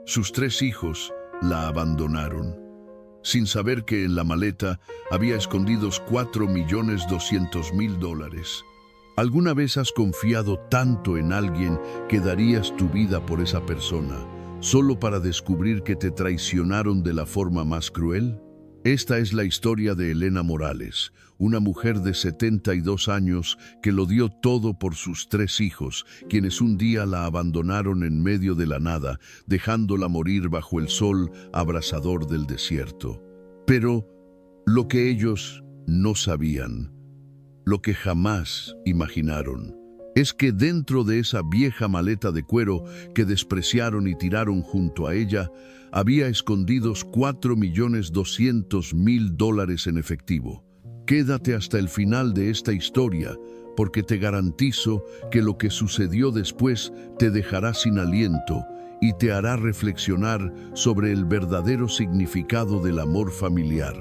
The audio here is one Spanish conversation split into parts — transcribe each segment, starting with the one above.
Sus 3 hijos la abandonaron, sin saber que en la maleta había escondidos $4.200.000. ¿Alguna vez has confiado tanto en alguien que darías tu vida por esa persona, solo para descubrir que te traicionaron de la forma más cruel? Esta es la historia de Elena Morales, una mujer de 72 años que lo dio todo por sus 3 hijos, quienes un día la abandonaron en medio de la nada, dejándola morir bajo el sol abrasador del desierto. Pero lo que ellos no sabían, lo que jamás imaginaron, es que dentro de esa vieja maleta de cuero que despreciaron y tiraron junto a ella, había escondidos $4.200.000 en efectivo. Quédate hasta el final de esta historia, porque te garantizo que lo que sucedió después te dejará sin aliento y te hará reflexionar sobre el verdadero significado del amor familiar.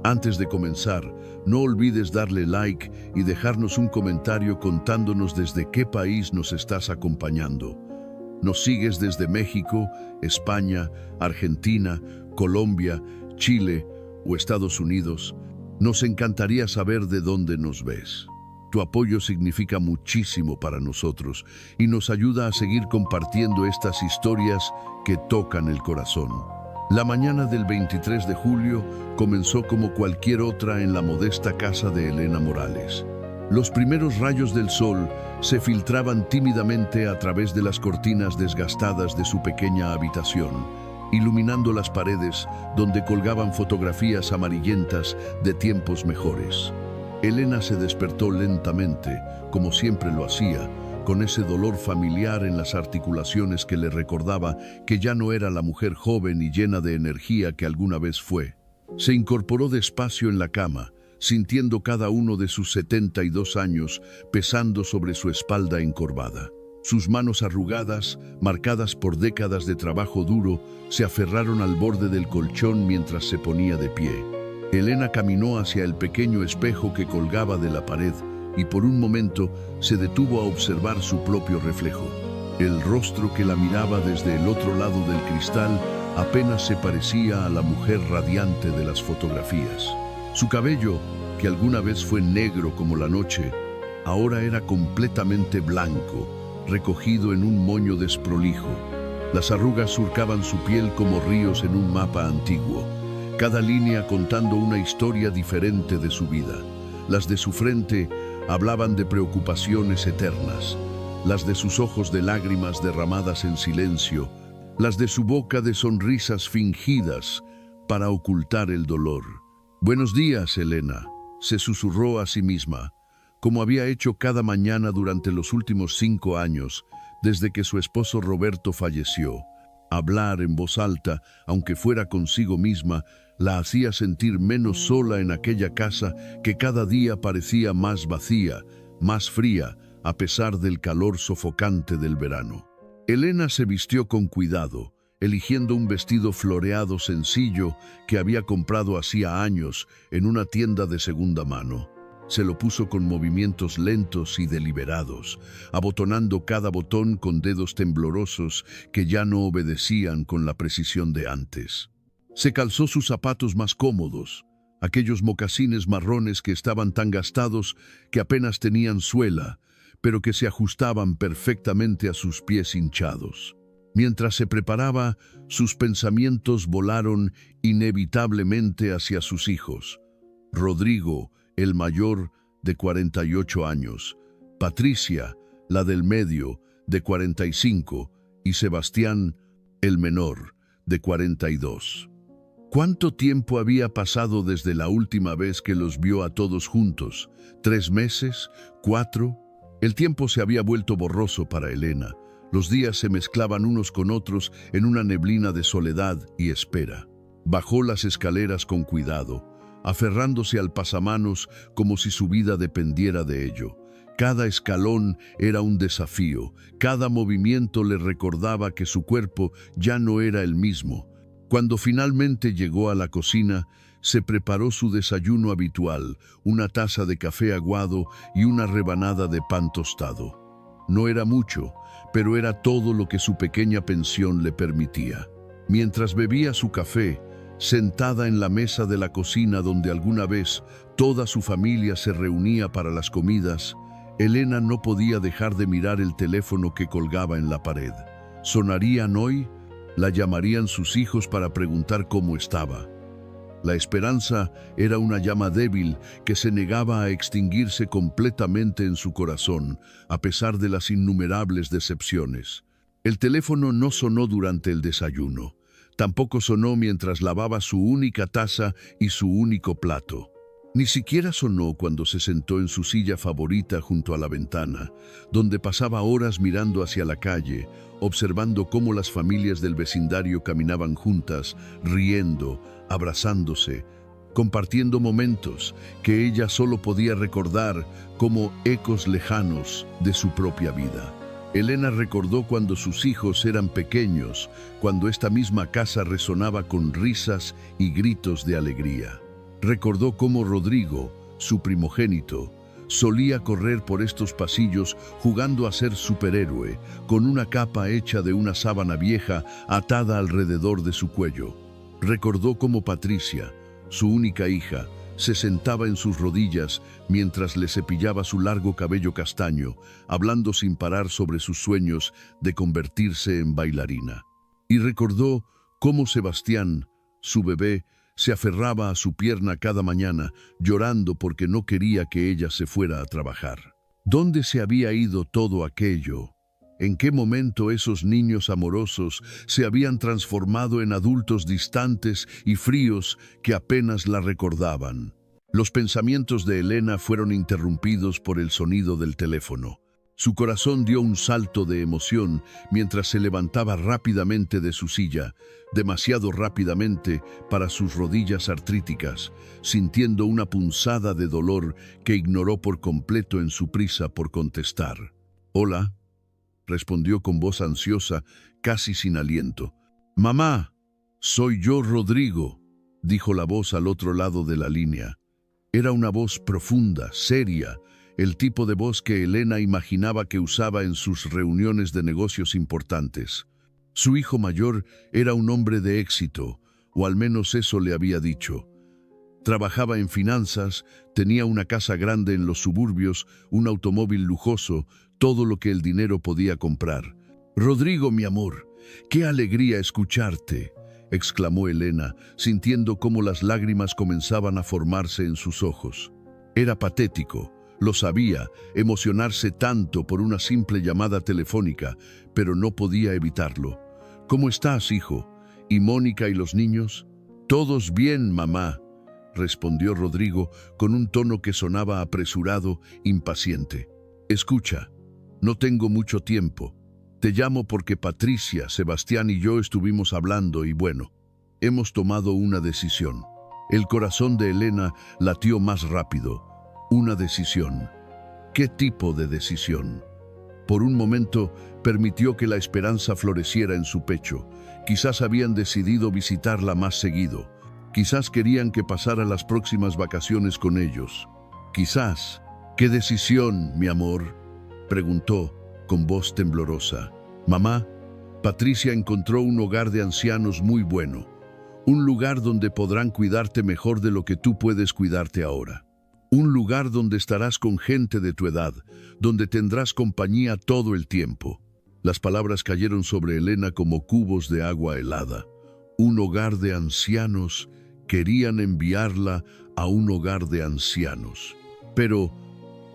Antes de comenzar, no olvides darle like y dejarnos un comentario contándonos desde qué país nos estás acompañando. ¿Nos sigues desde México, España, Argentina, Colombia, Chile o Estados Unidos? Nos encantaría saber de dónde nos ves. Tu apoyo significa muchísimo para nosotros y nos ayuda a seguir compartiendo estas historias que tocan el corazón. La mañana del 23 de julio comenzó como cualquier otra en la modesta casa de Elena Morales. Los primeros rayos del sol se filtraban tímidamente a través de las cortinas desgastadas de su pequeña habitación, iluminando las paredes donde colgaban fotografías amarillentas de tiempos mejores. Elena se despertó lentamente, como siempre lo hacía, con ese dolor familiar en las articulaciones que le recordaba que ya no era la mujer joven y llena de energía que alguna vez fue. Se incorporó despacio en la cama, sintiendo cada uno de sus 72 años pesando sobre su espalda encorvada. Sus manos arrugadas, marcadas por décadas de trabajo duro, se aferraron al borde del colchón mientras se ponía de pie. Elena caminó hacia el pequeño espejo que colgaba de la pared y por un momento se detuvo a observar su propio reflejo. El rostro que la miraba desde el otro lado del cristal apenas se parecía a la mujer radiante de las fotografías. Su cabello, que alguna vez fue negro como la noche, ahora era completamente blanco, recogido en un moño desprolijo. Las arrugas surcaban su piel como ríos en un mapa antiguo, cada línea contando una historia diferente de su vida. Las de su frente hablaban de preocupaciones eternas, las de sus ojos de lágrimas derramadas en silencio, las de su boca de sonrisas fingidas para ocultar el dolor. «Buenos días, Elena», se susurró a sí misma, como había hecho cada mañana durante los últimos 5 años, desde que su esposo Roberto falleció. Hablar en voz alta, aunque fuera consigo misma, la hacía sentir menos sola en aquella casa que cada día parecía más vacía, más fría, a pesar del calor sofocante del verano. Elena se vistió con cuidado, eligiendo un vestido floreado sencillo que había comprado hacía años en una tienda de segunda mano. Se lo puso con movimientos lentos y deliberados, abotonando cada botón con dedos temblorosos que ya no obedecían con la precisión de antes. Se calzó sus zapatos más cómodos, aquellos mocasines marrones que estaban tan gastados que apenas tenían suela, pero que se ajustaban perfectamente a sus pies hinchados. Mientras se preparaba, sus pensamientos volaron inevitablemente hacia sus hijos. Rodrigo, el mayor, de 48 años, Patricia, la del medio, de 45, y Sebastián, el menor, de 42. ¿Cuánto tiempo había pasado desde la última vez que los vio a todos juntos? ¿3 meses? ¿4? El tiempo se había vuelto borroso para Elena. Los días se mezclaban unos con otros en una neblina de soledad y espera. Bajó las escaleras con cuidado, aferrándose al pasamanos como si su vida dependiera de ello. Cada escalón era un desafío, cada movimiento le recordaba que su cuerpo ya no era el mismo. Cuando finalmente llegó a la cocina, se preparó su desayuno habitual, una taza de café aguado y una rebanada de pan tostado. No era mucho, pero era todo lo que su pequeña pensión le permitía. Mientras bebía su café, sentada en la mesa de la cocina donde alguna vez toda su familia se reunía para las comidas, Elena no podía dejar de mirar el teléfono que colgaba en la pared. ¿Sonarían hoy? ¿La llamarían sus hijos para preguntar cómo estaba? La esperanza era una llama débil que se negaba a extinguirse completamente en su corazón, a pesar de las innumerables decepciones. El teléfono no sonó durante el desayuno. Tampoco sonó mientras lavaba su única taza y su único plato. Ni siquiera sonó cuando se sentó en su silla favorita junto a la ventana, donde pasaba horas mirando hacia la calle, observando cómo las familias del vecindario caminaban juntas, riendo, abrazándose, compartiendo momentos que ella solo podía recordar como ecos lejanos de su propia vida. Elena recordó cuando sus hijos eran pequeños, cuando esta misma casa resonaba con risas y gritos de alegría. Recordó cómo Rodrigo, su primogénito, solía correr por estos pasillos jugando a ser superhéroe, con una capa hecha de una sábana vieja atada alrededor de su cuello. Recordó cómo Patricia, su única hija, se sentaba en sus rodillas mientras le cepillaba su largo cabello castaño, hablando sin parar sobre sus sueños de convertirse en bailarina. Y recordó cómo Sebastián, su bebé, se aferraba a su pierna cada mañana, llorando porque no quería que ella se fuera a trabajar. ¿Dónde se había ido todo aquello? ¿En qué momento esos niños amorosos se habían transformado en adultos distantes y fríos que apenas la recordaban? Los pensamientos de Elena fueron interrumpidos por el sonido del teléfono. Su corazón dio un salto de emoción mientras se levantaba rápidamente de su silla, demasiado rápidamente para sus rodillas artríticas, sintiendo una punzada de dolor que ignoró por completo en su prisa por contestar. «Hola», respondió con voz ansiosa, casi sin aliento. «Mamá, soy yo, Rodrigo», dijo la voz al otro lado de la línea. Era una voz profunda, seria, el tipo de voz que Elena imaginaba que usaba en sus reuniones de negocios importantes. Su hijo mayor era un hombre de éxito, o al menos eso le había dicho. Trabajaba en finanzas, tenía una casa grande en los suburbios, un automóvil lujoso, todo lo que el dinero podía comprar. «Rodrigo, mi amor, qué alegría escucharte», exclamó Elena, sintiendo cómo las lágrimas comenzaban a formarse en sus ojos. Era patético, lo sabía, emocionarse tanto por una simple llamada telefónica, pero no podía evitarlo. «¿Cómo estás, hijo? ¿Y Mónica y los niños?» «Todos bien, mamá», respondió Rodrigo con un tono que sonaba apresurado, impaciente. «Escucha, no tengo mucho tiempo. Te llamo porque Patricia, Sebastián y yo estuvimos hablando y bueno, hemos tomado una decisión». El corazón de Elena latió más rápido. Una decisión. ¿Qué tipo de decisión? Por un momento permitió que la esperanza floreciera en su pecho. Quizás habían decidido visitarla más seguido. Quizás querían que pasara las próximas vacaciones con ellos. Quizás. «¿Qué decisión, mi amor?», preguntó con voz temblorosa. «Mamá, Patricia encontró un hogar de ancianos muy bueno. Un lugar donde podrán cuidarte mejor de lo que tú puedes cuidarte ahora. Un lugar donde estarás con gente de tu edad, donde tendrás compañía todo el tiempo». Las palabras cayeron sobre Elena como cubos de agua helada. Un hogar de ancianos. Querían enviarla a un hogar de ancianos. Pero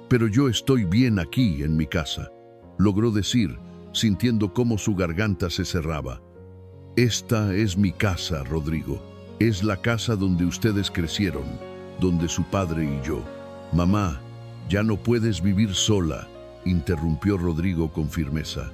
yo estoy bien aquí en mi casa», logró decir, sintiendo cómo su garganta se cerraba. «Esta es mi casa, Rodrigo. Es la casa donde ustedes crecieron, donde su padre y yo». «Mamá, ya no puedes vivir sola», interrumpió Rodrigo con firmeza.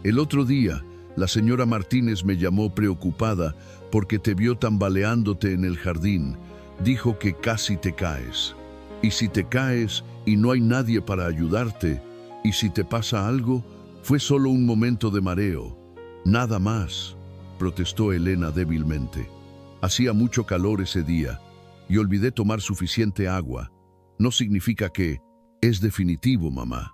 «El otro día, la señora Martínez me llamó preocupada porque te vio tambaleándote en el jardín. Dijo que casi te caes. Y si te caes y no hay nadie para ayudarte, y si te pasa algo, fue solo un momento de mareo. Nada más», protestó Elena débilmente. «Hacía mucho calor ese día y olvidé tomar suficiente agua. No significa que... Es definitivo, mamá.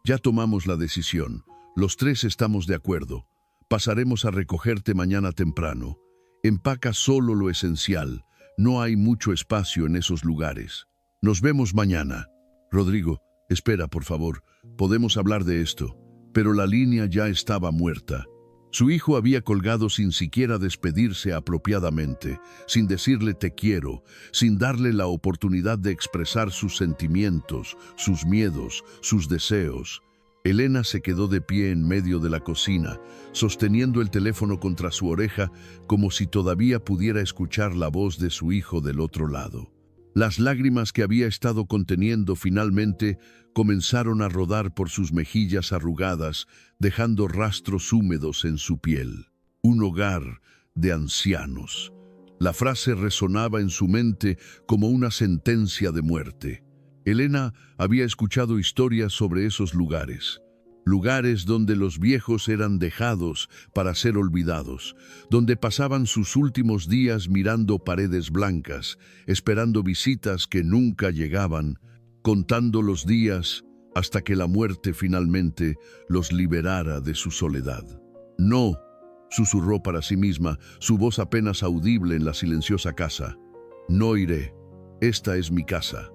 Ya tomamos la decisión. Los tres estamos de acuerdo. Pasaremos a recogerte mañana temprano. Empaca solo lo esencial. No hay mucho espacio en esos lugares. Nos vemos mañana. Rodrigo, espera, por favor. Podemos hablar de esto. Pero la línea ya estaba muerta. Su hijo había colgado sin siquiera despedirse apropiadamente, sin decirle te quiero, sin darle la oportunidad de expresar sus sentimientos, sus miedos, sus deseos. Elena se quedó de pie en medio de la cocina, sosteniendo el teléfono contra su oreja como si todavía pudiera escuchar la voz de su hijo del otro lado. Las lágrimas que había estado conteniendo finalmente comenzaron a rodar por sus mejillas arrugadas, dejando rastros húmedos en su piel. Un hogar de ancianos. La frase resonaba en su mente como una sentencia de muerte. Elena había escuchado historias sobre esos lugares. Lugares donde los viejos eran dejados para ser olvidados, donde pasaban sus últimos días mirando paredes blancas, esperando visitas que nunca llegaban, contando los días hasta que la muerte finalmente los liberara de su soledad. «No», susurró para sí misma, su voz apenas audible en la silenciosa casa. «No iré. Esta es mi casa.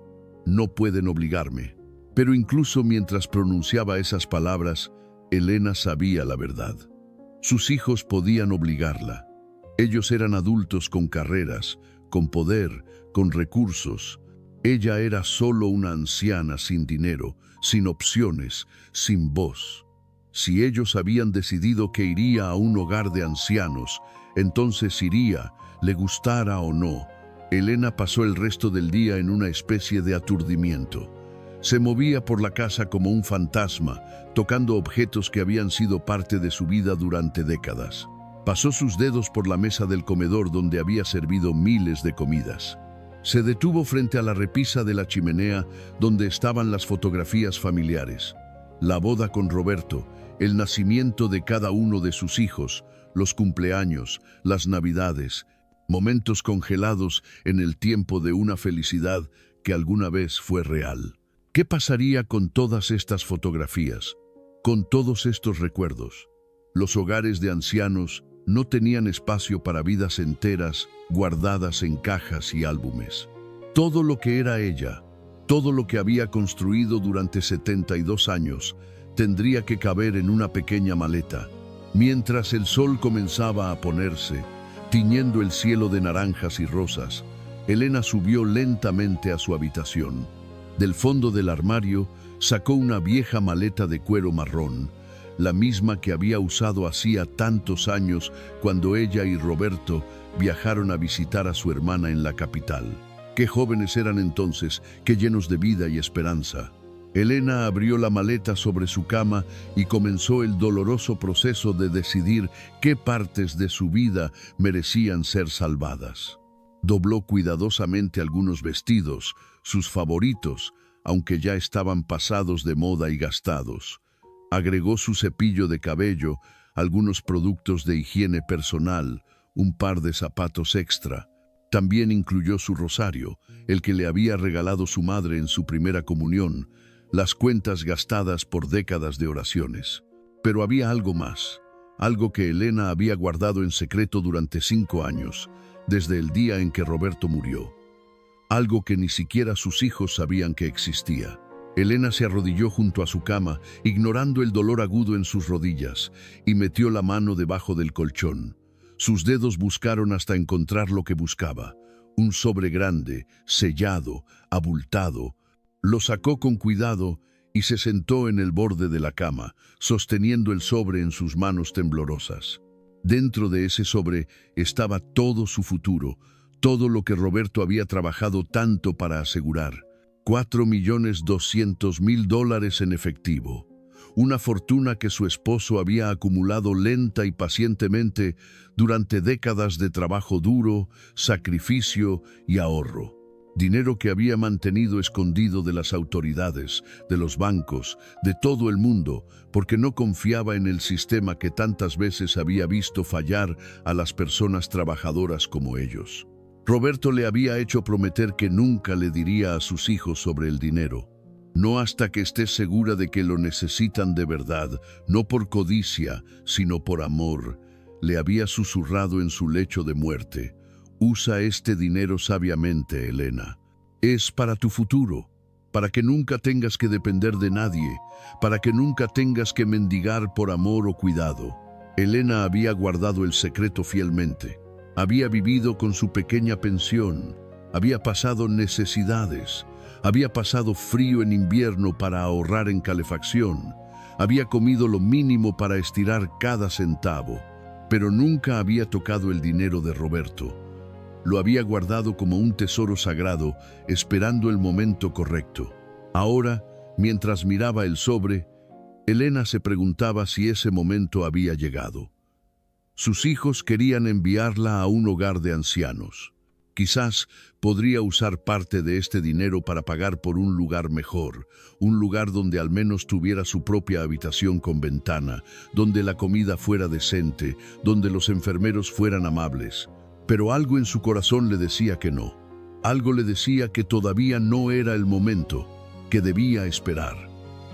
No pueden obligarme». Pero incluso mientras pronunciaba esas palabras, Elena sabía la verdad. Sus hijos podían obligarla. Ellos eran adultos con carreras, con poder, con recursos. Ella era solo una anciana sin dinero, sin opciones, sin voz. Si ellos habían decidido que iría a un hogar de ancianos, entonces iría, le gustara o no. Elena pasó el resto del día en una especie de aturdimiento. Se movía por la casa como un fantasma, tocando objetos que habían sido parte de su vida durante décadas. Pasó sus dedos por la mesa del comedor donde había servido miles de comidas. Se detuvo frente a la repisa de la chimenea donde estaban las fotografías familiares. La boda con Roberto, el nacimiento de cada uno de sus hijos, los cumpleaños, las navidades, momentos congelados en el tiempo de una felicidad que alguna vez fue real. ¿Qué pasaría con todas estas fotografías, con todos estos recuerdos? Los hogares de ancianos no tenían espacio para vidas enteras guardadas en cajas y álbumes. Todo lo que era ella, todo lo que había construido durante 72 años, tendría que caber en una pequeña maleta. Mientras el sol comenzaba a ponerse, tiñendo el cielo de naranjas y rosas, Elena subió lentamente a su habitación. Del fondo del armario sacó una vieja maleta de cuero marrón, la misma que había usado hacía tantos años cuando ella y Roberto viajaron a visitar a su hermana en la capital. Qué jóvenes eran entonces, qué llenos de vida y esperanza. Elena abrió la maleta sobre su cama y comenzó el doloroso proceso de decidir qué partes de su vida merecían ser salvadas. Dobló cuidadosamente algunos vestidos, sus favoritos, aunque ya estaban pasados de moda y gastados. Agregó su cepillo de cabello, algunos productos de higiene personal, un par de zapatos extra. También incluyó su rosario, el que le había regalado su madre en su primera comunión, las cuentas gastadas por décadas de oraciones. Pero había algo más, algo que Elena había guardado en secreto durante 5 años, desde el día en que Roberto murió. Algo que ni siquiera sus hijos sabían que existía. Elena se arrodilló junto a su cama, ignorando el dolor agudo en sus rodillas, y metió la mano debajo del colchón. Sus dedos buscaron hasta encontrar lo que buscaba, un sobre grande, sellado, abultado. Lo sacó con cuidado y se sentó en el borde de la cama, sosteniendo el sobre en sus manos temblorosas. Dentro de ese sobre estaba todo su futuro, todo lo que Roberto había trabajado tanto para asegurar. $4.200.000 en efectivo. Una fortuna que su esposo había acumulado lenta y pacientemente durante décadas de trabajo duro, sacrificio y ahorro. Dinero que había mantenido escondido de las autoridades, de los bancos, de todo el mundo, porque no confiaba en el sistema que tantas veces había visto fallar a las personas trabajadoras como ellos. Roberto le había hecho prometer que nunca le diría a sus hijos sobre el dinero. No hasta que estés segura de que lo necesitan de verdad, no por codicia, sino por amor, Le había susurrado en su lecho de muerte: «Usa este dinero sabiamente, Elena. Es para tu futuro, para que nunca tengas que depender de nadie, para que nunca tengas que mendigar por amor o cuidado». Elena había guardado el secreto fielmente. Había vivido con su pequeña pensión, había pasado necesidades, había pasado frío en invierno para ahorrar en calefacción, había comido lo mínimo para estirar cada centavo, pero nunca había tocado el dinero de Roberto. Lo había guardado como un tesoro sagrado, esperando el momento correcto. Ahora, mientras miraba el sobre, Elena se preguntaba si ese momento había llegado. Sus hijos querían enviarla a un hogar de ancianos. Quizás podría usar parte de este dinero para pagar por un lugar mejor, un lugar donde al menos tuviera su propia habitación con ventana, donde la comida fuera decente, donde los enfermeros fueran amables. Pero algo en su corazón le decía que no. Algo le decía que todavía no era el momento, que debía esperar,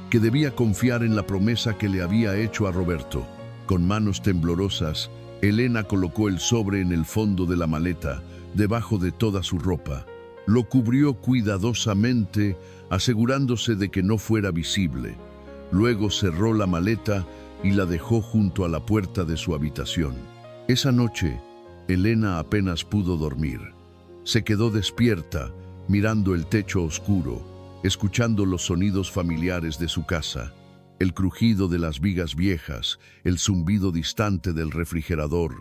que debía confiar en la promesa que le había hecho a Roberto. Con manos temblorosas, Elena colocó el sobre en el fondo de la maleta, debajo de toda su ropa. Lo cubrió cuidadosamente, asegurándose de que no fuera visible. Luego cerró la maleta y la dejó junto a la puerta de su habitación. Esa noche, Elena apenas pudo dormir. Se quedó despierta, mirando el techo oscuro, escuchando los sonidos familiares de su casa, el crujido de las vigas viejas, el zumbido distante del refrigerador,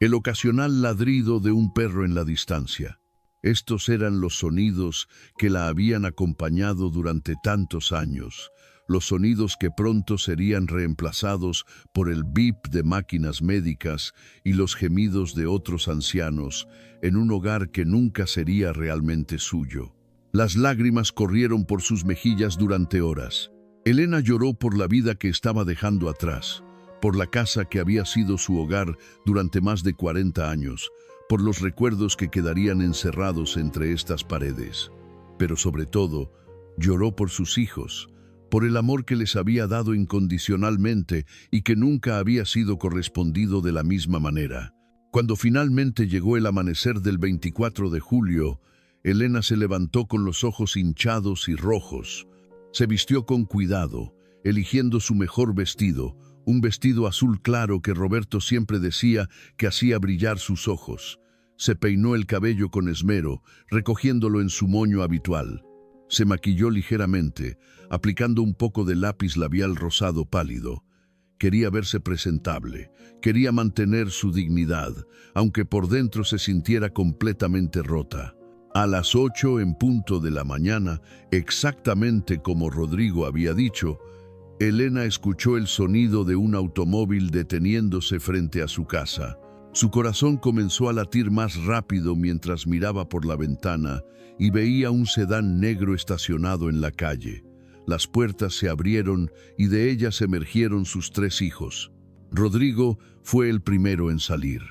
el ocasional ladrido de un perro en la distancia. Estos eran los sonidos que la habían acompañado durante tantos años, los sonidos que pronto serían reemplazados por el bip de máquinas médicas y los gemidos de otros ancianos en un hogar que nunca sería realmente suyo. Las lágrimas corrieron por sus mejillas durante horas. Elena lloró por la vida que estaba dejando atrás, por la casa que había sido su hogar durante más de 40 años, por los recuerdos que quedarían encerrados entre estas paredes. Pero sobre todo, lloró por sus hijos, por el amor que les había dado incondicionalmente y que nunca había sido correspondido de la misma manera. Cuando finalmente llegó el amanecer del 24 de julio, Elena se levantó con los ojos hinchados y rojos. Se vistió con cuidado, eligiendo su mejor vestido, un vestido azul claro que Roberto siempre decía que hacía brillar sus ojos. Se peinó el cabello con esmero, recogiéndolo en su moño habitual. Se maquilló ligeramente, aplicando un poco de lápiz labial rosado pálido. Quería verse presentable, quería mantener su dignidad, aunque por dentro se sintiera completamente rota. A las 8 en punto de la mañana, exactamente como Rodrigo había dicho, Elena escuchó el sonido de un automóvil deteniéndose frente a su casa. Su corazón comenzó a latir más rápido mientras miraba por la ventana y veía un sedán negro estacionado en la calle. Las puertas se abrieron y de ellas emergieron sus 3 hijos. Rodrigo fue el primero en salir.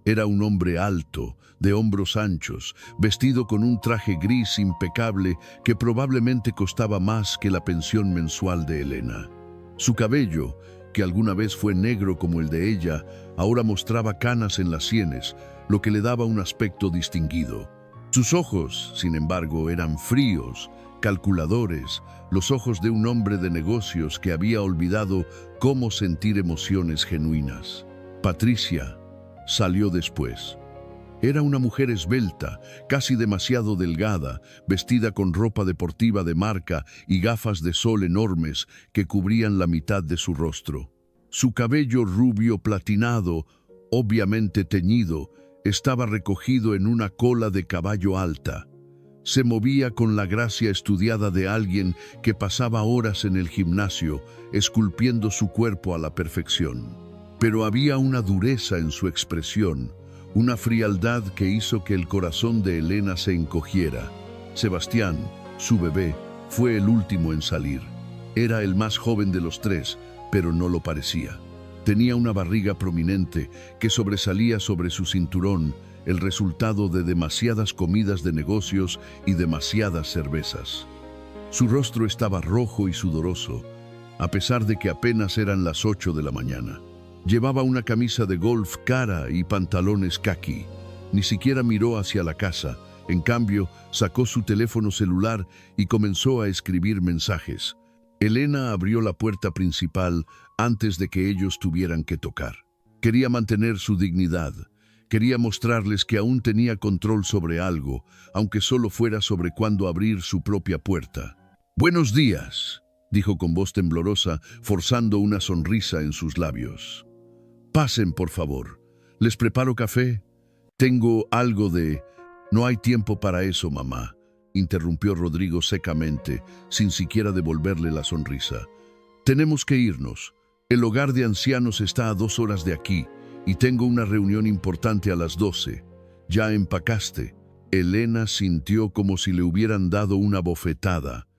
Era un hombre alto, de hombros anchos, vestido con un traje gris impecable que probablemente costaba más que la pensión mensual de Elena. Su cabello, que alguna vez fue negro como el de ella, ahora mostraba canas en las sienes, lo que le daba un aspecto distinguido. Sus ojos, sin embargo, eran fríos, calculadores, los ojos de un hombre de negocios que había olvidado cómo sentir emociones genuinas. Patricia salió después. Era una mujer esbelta, casi demasiado delgada, vestida con ropa deportiva de marca y gafas de sol enormes que cubrían la mitad de su rostro. Su cabello rubio platinado, obviamente teñido, estaba recogido en una cola de caballo alta. Se movía con la gracia estudiada de alguien que pasaba horas en el gimnasio, esculpiendo su cuerpo a la perfección. Pero había una dureza en su expresión, una frialdad que hizo que el corazón de Elena se encogiera. Sebastián, su bebé, fue el último en salir. Era el más joven de los 3, pero no lo parecía. Tenía una barriga prominente que sobresalía sobre su cinturón, el resultado de demasiadas comidas de negocios y demasiadas cervezas. Su rostro estaba rojo y sudoroso, a pesar de que apenas eran las 8 de la mañana. Llevaba una camisa de golf cara y pantalones caqui. Ni siquiera miró hacia la casa. En cambio, sacó su teléfono celular y comenzó a escribir mensajes. Elena abrió la puerta principal antes de que ellos tuvieran que tocar. Quería mantener su dignidad. Quería mostrarles que aún tenía control sobre algo, aunque solo fuera sobre cuándo abrir su propia puerta. «Buenos días», dijo con voz temblorosa, forzando una sonrisa en sus labios. «Pasen, por favor. ¿Les preparo café? Tengo algo de...» «No hay tiempo para eso, mamá», interrumpió Rodrigo secamente, sin siquiera devolverle la sonrisa. «Tenemos que irnos. El hogar de ancianos está a 2 horas de aquí y tengo una reunión importante a las 12. ¿Ya empacaste?» Elena sintió como si le hubieran dado una bofetada.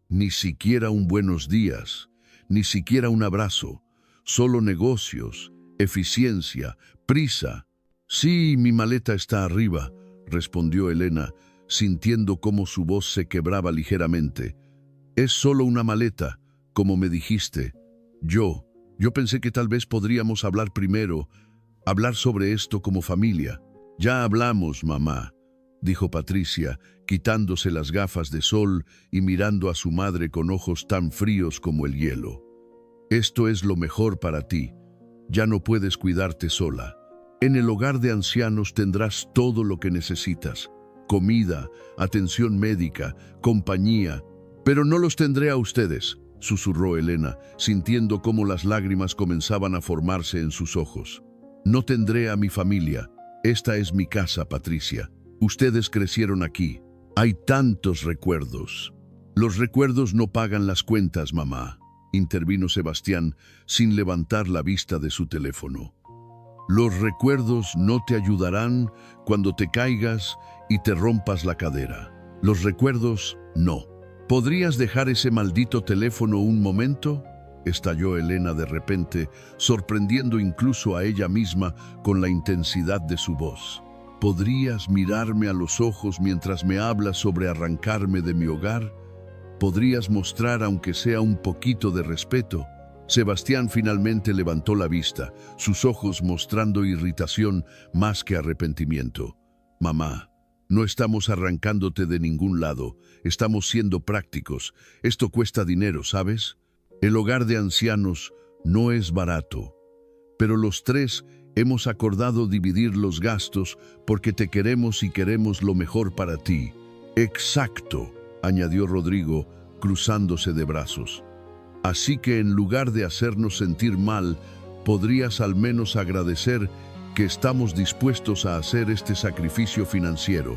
Ni siquiera un buenos días, ni siquiera un abrazo, solo negocios, eficiencia, prisa. «Sí, mi maleta está arriba», respondió Elena, sintiendo cómo su voz se quebraba ligeramente. «Es solo una maleta, como me dijiste. Yo pensé que tal vez podríamos hablar primero, hablar sobre esto como familia». «Ya hablamos, mamá», dijo Patricia, quitándose las gafas de sol y mirando a su madre con ojos tan fríos como el hielo. «Esto es lo mejor para ti. Ya no puedes cuidarte sola. En el hogar de ancianos tendrás todo lo que necesitas: comida, atención médica, compañía. Pero no los tendré a ustedes», susurró Elena, sintiendo cómo las lágrimas comenzaban a formarse en sus ojos. «No tendré a mi familia. Esta es mi casa, Patricia. Ustedes crecieron aquí. Hay tantos recuerdos». «Los recuerdos no pagan las cuentas, mamá», intervino Sebastián, sin levantar la vista de su teléfono. «Los recuerdos no te ayudarán cuando te caigas y te rompas la cadera. Los recuerdos no». «¿Podrías dejar ese maldito teléfono un momento?», estalló Elena de repente, sorprendiendo incluso a ella misma con la intensidad de su voz. «¿Podrías mirarme a los ojos mientras me hablas sobre arrancarme de mi hogar? ¿Podrías mostrar aunque sea un poquito de respeto?». Sebastián finalmente levantó la vista, sus ojos mostrando irritación más que arrepentimiento. «Mamá, no estamos arrancándote de ningún lado, estamos siendo prácticos. Esto cuesta dinero, ¿sabes? El hogar de ancianos no es barato. Pero los 3 hemos acordado dividir los gastos porque te queremos y queremos lo mejor para ti». «Exacto», añadió Rodrigo, cruzándose de brazos. «Así que en lugar de hacernos sentir mal, podrías al menos agradecer que estamos dispuestos a hacer este sacrificio financiero».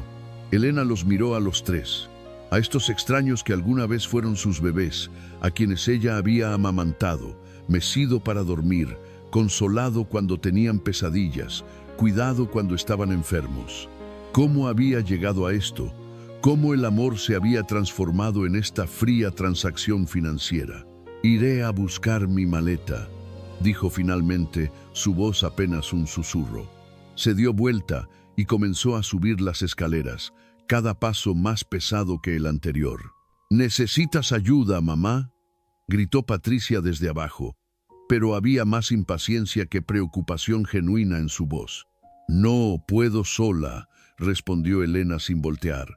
Elena los miró a los 3, a estos extraños que alguna vez fueron sus bebés, a quienes ella había amamantado, mecido para dormir, consolado cuando tenían pesadillas, cuidado cuando estaban enfermos. ¿Cómo había llegado a esto? ¿Cómo el amor se había transformado en esta fría transacción financiera? «Iré a buscar mi maleta», dijo finalmente, su voz apenas un susurro. Se dio vuelta y comenzó a subir las escaleras, cada paso más pesado que el anterior. «¿Necesitas ayuda, mamá?», gritó Patricia desde abajo, pero había más impaciencia que preocupación genuina en su voz. «No, puedo sola», respondió Elena sin voltear.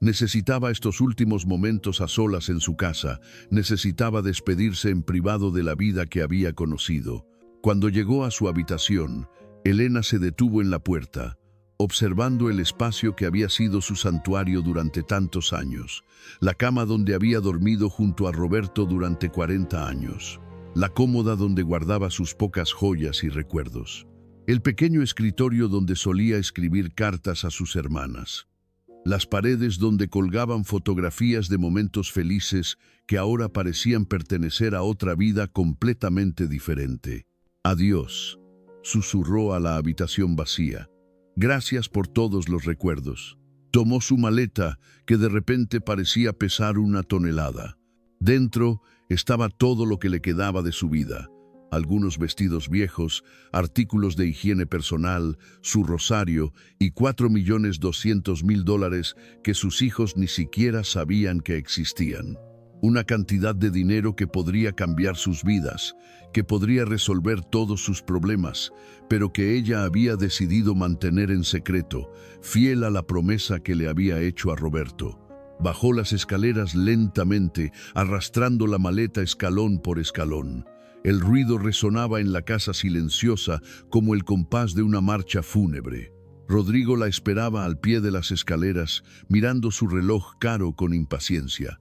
Necesitaba estos últimos momentos a solas en su casa, necesitaba despedirse en privado de la vida que había conocido. Cuando llegó a su habitación, Elena se detuvo en la puerta, observando el espacio que había sido su santuario durante tantos años, la cama donde había dormido junto a Roberto durante 40 años, la cómoda donde guardaba sus pocas joyas y recuerdos, el pequeño escritorio donde solía escribir cartas a sus hermanas, las paredes donde colgaban fotografías de momentos felices que ahora parecían pertenecer a otra vida completamente diferente. «Adiós», susurró a la habitación vacía. «Gracias por todos los recuerdos». Tomó su maleta, que de repente parecía pesar 1 tonelada. Dentro estaba todo lo que le quedaba de su vida. Algunos vestidos viejos, artículos de higiene personal, su rosario y $4.200.000 que sus hijos ni siquiera sabían que existían. una cantidad de dinero que podría cambiar sus vidas, que podría resolver todos sus problemas, pero que ella había decidido mantener en secreto, fiel a la promesa que le había hecho a Roberto. Bajó las escaleras lentamente, arrastrando la maleta escalón por escalón. El ruido resonaba en la casa silenciosa como el compás de una marcha fúnebre. Rodrigo la esperaba al pie de las escaleras, mirando su reloj caro con impaciencia.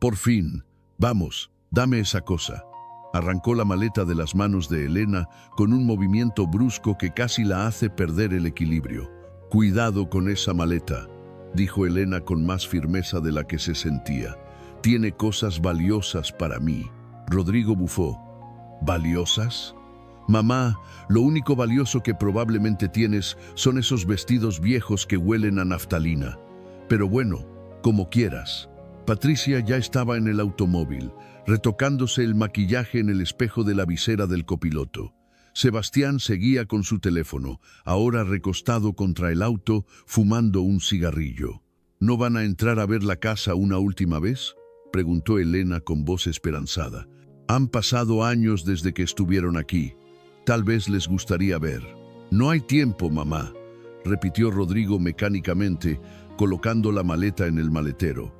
Por fin, vamos, dame esa cosa. Arrancó la maleta de las manos de Elena con un movimiento brusco que casi la hace perder el equilibrio. Cuidado con esa maleta, dijo Elena con más firmeza de la que se sentía. Tiene cosas valiosas para mí. Rodrigo bufó. ¿Valiosas? Mamá, lo único valioso que probablemente tienes son esos vestidos viejos que huelen a naftalina. Pero bueno, como quieras. Patricia ya estaba en el automóvil, retocándose el maquillaje en el espejo de la visera del copiloto. Sebastián seguía con su teléfono, ahora recostado contra el auto, fumando un cigarrillo. ¿No van a entrar a ver la casa una última vez?, preguntó Elena con voz esperanzada. Han pasado años desde que estuvieron aquí. Tal vez les gustaría ver. No hay tiempo, mamá, repitió Rodrigo mecánicamente, colocando la maleta en el maletero.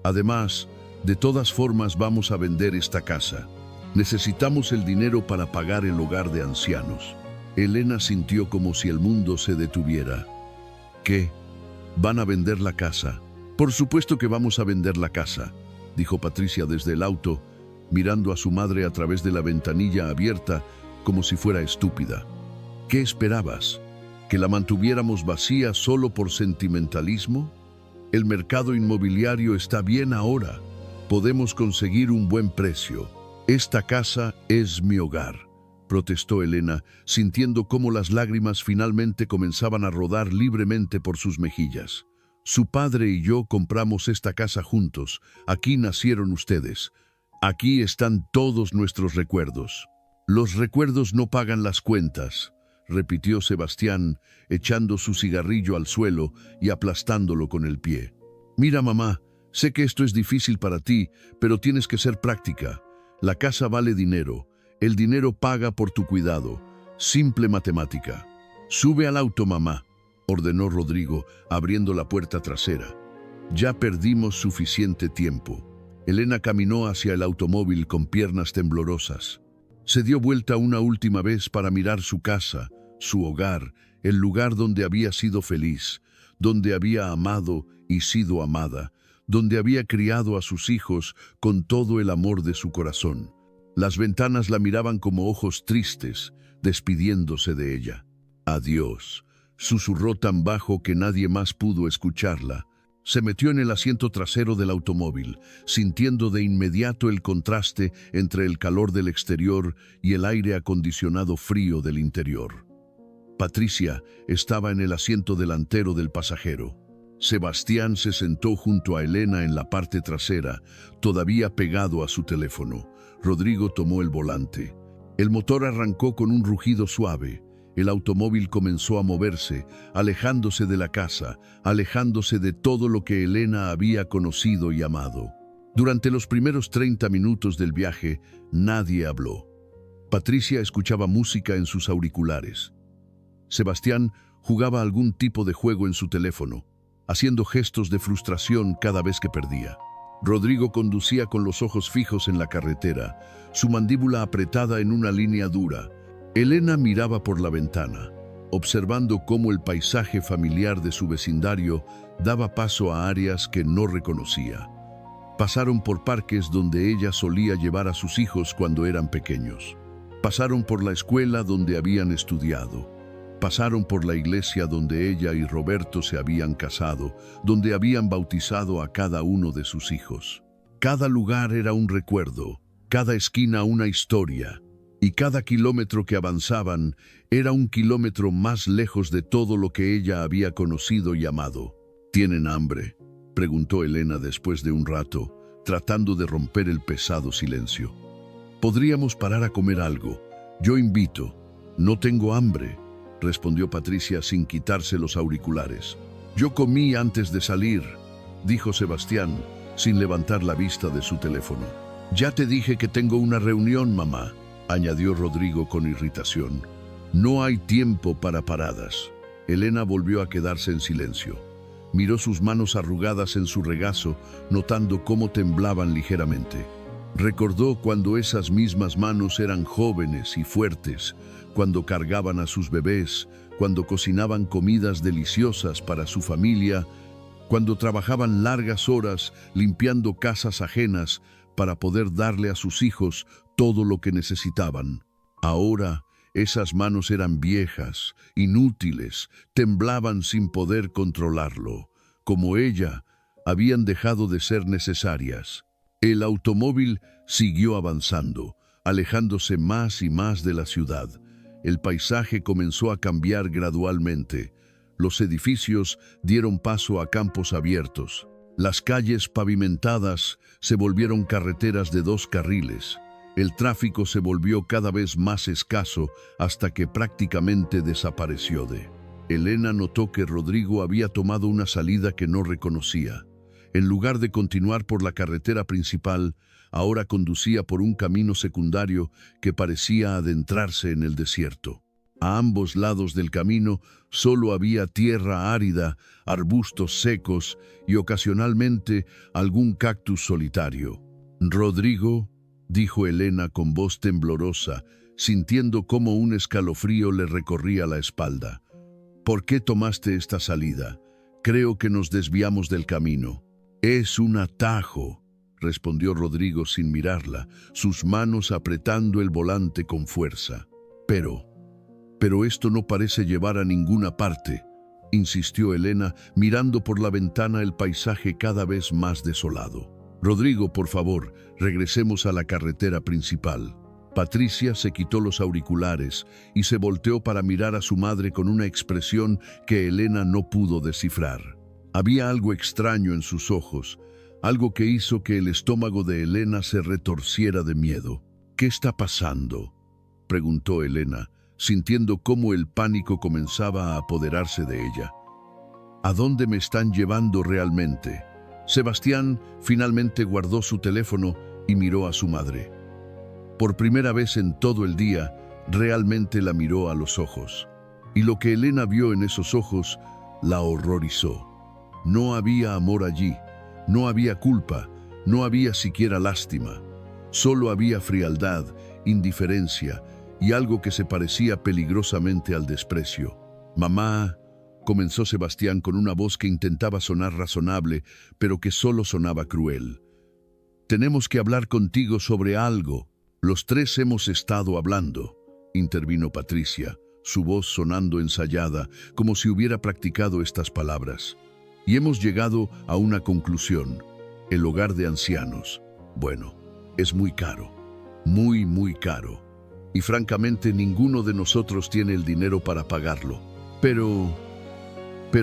Además, de todas formas vamos a vender esta casa. Necesitamos el dinero para pagar el hogar de ancianos. Elena sintió como si el mundo se detuviera. ¿Qué? ¿Van a vender la casa? Por supuesto que vamos a vender la casa, dijo Patricia desde el auto, mirando a su madre a través de la ventanilla abierta como si fuera estúpida. ¿Qué esperabas? ¿Que la mantuviéramos vacía solo por sentimentalismo? El mercado inmobiliario está bien ahora. Podemos conseguir un buen precio. Esta casa es mi hogar, protestó Elena, sintiendo cómo las lágrimas finalmente comenzaban a rodar libremente por sus mejillas. Su padre y yo compramos esta casa juntos. Aquí nacieron ustedes. Aquí están todos nuestros recuerdos. Los recuerdos no pagan las cuentas, repitió Sebastián, echando su cigarrillo al suelo y aplastándolo con el pie. Mira, mamá, sé que esto es difícil para ti, pero tienes que ser práctica. La casa vale dinero. El dinero paga por tu cuidado. Simple matemática. Sube al auto, mamá, ordenó Rodrigo, abriendo la puerta trasera. Ya perdimos suficiente tiempo. Elena caminó hacia el automóvil con piernas temblorosas. Se dio vuelta una última vez para mirar su casa, su hogar, el lugar donde había sido feliz, donde había amado y sido amada, donde había criado a sus hijos con todo el amor de su corazón. Las ventanas la miraban como ojos tristes, despidiéndose de ella. Adiós, susurró tan bajo que nadie más pudo escucharla. Se metió en el asiento trasero del automóvil, sintiendo de inmediato el contraste entre el calor del exterior y el aire acondicionado frío del interior. Patricia estaba en el asiento delantero del pasajero. Sebastián se sentó junto a Elena en la parte trasera, todavía pegado a su teléfono. Rodrigo tomó el volante. El motor arrancó con un rugido suave. El automóvil comenzó a moverse, alejándose de la casa, alejándose de todo lo que Elena había conocido y amado. Durante los primeros 30 minutos del viaje, nadie habló. Patricia escuchaba música en sus auriculares. Sebastián jugaba algún tipo de juego en su teléfono, haciendo gestos de frustración cada vez que perdía. Rodrigo conducía con los ojos fijos en la carretera, su mandíbula apretada en una línea dura. Elena miraba por la ventana, observando cómo el paisaje familiar de su vecindario daba paso a áreas que no reconocía. Pasaron por parques donde ella solía llevar a sus hijos cuando eran pequeños. Pasaron por la escuela donde habían estudiado. Pasaron por la iglesia donde ella y Roberto se habían casado, donde habían bautizado a cada uno de sus hijos. Cada lugar era un recuerdo, cada esquina una historia. Y cada kilómetro que avanzaban era un kilómetro más lejos de todo lo que ella había conocido y amado. ¿Tienen hambre?, preguntó Elena después de un rato, tratando de romper el pesado silencio. Podríamos parar a comer algo. Yo invito. No tengo hambre, respondió Patricia sin quitarse los auriculares. Yo comí antes de salir, dijo Sebastián, sin levantar la vista de su teléfono. «Ya te dije que tengo una reunión, mamá», añadió Rodrigo con irritación. «No hay tiempo para paradas». Elena volvió a quedarse en silencio. Miró sus manos arrugadas en su regazo, notando cómo temblaban ligeramente. Recordó cuando esas mismas manos eran jóvenes y fuertes, cuando cargaban a sus bebés, cuando cocinaban comidas deliciosas para su familia, cuando trabajaban largas horas limpiando casas ajenas para poder darle a sus hijos todo lo que necesitaban. Ahora, esas manos eran viejas, inútiles, temblaban sin poder controlarlo. Como ella, habían dejado de ser necesarias. El automóvil siguió avanzando, alejándose más y más de la ciudad. El paisaje comenzó a cambiar gradualmente. Los edificios dieron paso a campos abiertos. Las calles pavimentadas se volvieron carreteras de 2 carriles. El tráfico se volvió cada vez más escaso hasta que prácticamente desapareció de. Elena notó que Rodrigo había tomado una salida que no reconocía. En lugar de continuar por la carretera principal, ahora conducía por un camino secundario que parecía adentrarse en el desierto. A ambos lados del camino solo había tierra árida, arbustos secos y ocasionalmente algún cactus solitario. «Rodrigo», dijo Elena con voz temblorosa, sintiendo cómo un escalofrío le recorría la espalda. «¿Por qué tomaste esta salida? Creo que nos desviamos del camino». «Es un atajo», respondió Rodrigo sin mirarla, sus manos apretando el volante con fuerza. Pero esto no parece llevar a ninguna parte», insistió Elena, mirando por la ventana el paisaje cada vez más desolado. «Rodrigo, por favor, regresemos a la carretera principal». Patricia se quitó los auriculares y se volteó para mirar a su madre con una expresión que Elena no pudo descifrar. Había algo extraño en sus ojos, algo que hizo que el estómago de Elena se retorciera de miedo. «¿Qué está pasando?», preguntó Elena, sintiendo cómo el pánico comenzaba a apoderarse de ella. «¿A dónde me están llevando realmente?». Sebastián finalmente guardó su teléfono y miró a su madre. Por primera vez en todo el día, realmente la miró a los ojos. Y lo que Elena vio en esos ojos la horrorizó. No había amor allí, no había culpa, no había siquiera lástima. Solo había frialdad, indiferencia y algo que se parecía peligrosamente al desprecio. «Mamá», comenzó Sebastián con una voz que intentaba sonar razonable, pero que solo sonaba cruel. «Tenemos que hablar contigo sobre algo». «Los 3 hemos estado hablando», intervino Patricia, su voz sonando ensayada, como si hubiera practicado estas palabras. «Y hemos llegado a una conclusión. El hogar de ancianos. Bueno, es muy caro. Muy, muy caro. Y francamente ninguno de nosotros tiene el dinero para pagarlo. Pero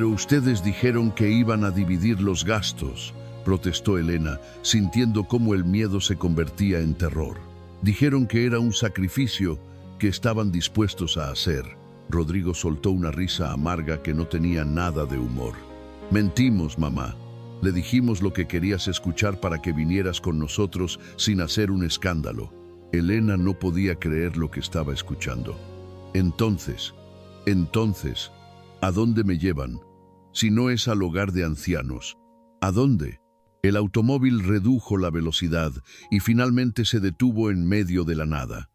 ustedes dijeron que iban a dividir los gastos», protestó Elena, sintiendo cómo el miedo se convertía en terror. «Dijeron que era un sacrificio que estaban dispuestos a hacer». Rodrigo soltó una risa amarga que no tenía nada de humor. «Mentimos, mamá. Le dijimos lo que querías escuchar para que vinieras con nosotros sin hacer un escándalo». Elena no podía creer lo que estaba escuchando. Entonces, ¿a dónde me llevan? Si no es al hogar de ancianos, ¿a dónde? El automóvil redujo la velocidad y finalmente se detuvo en medio de la nada.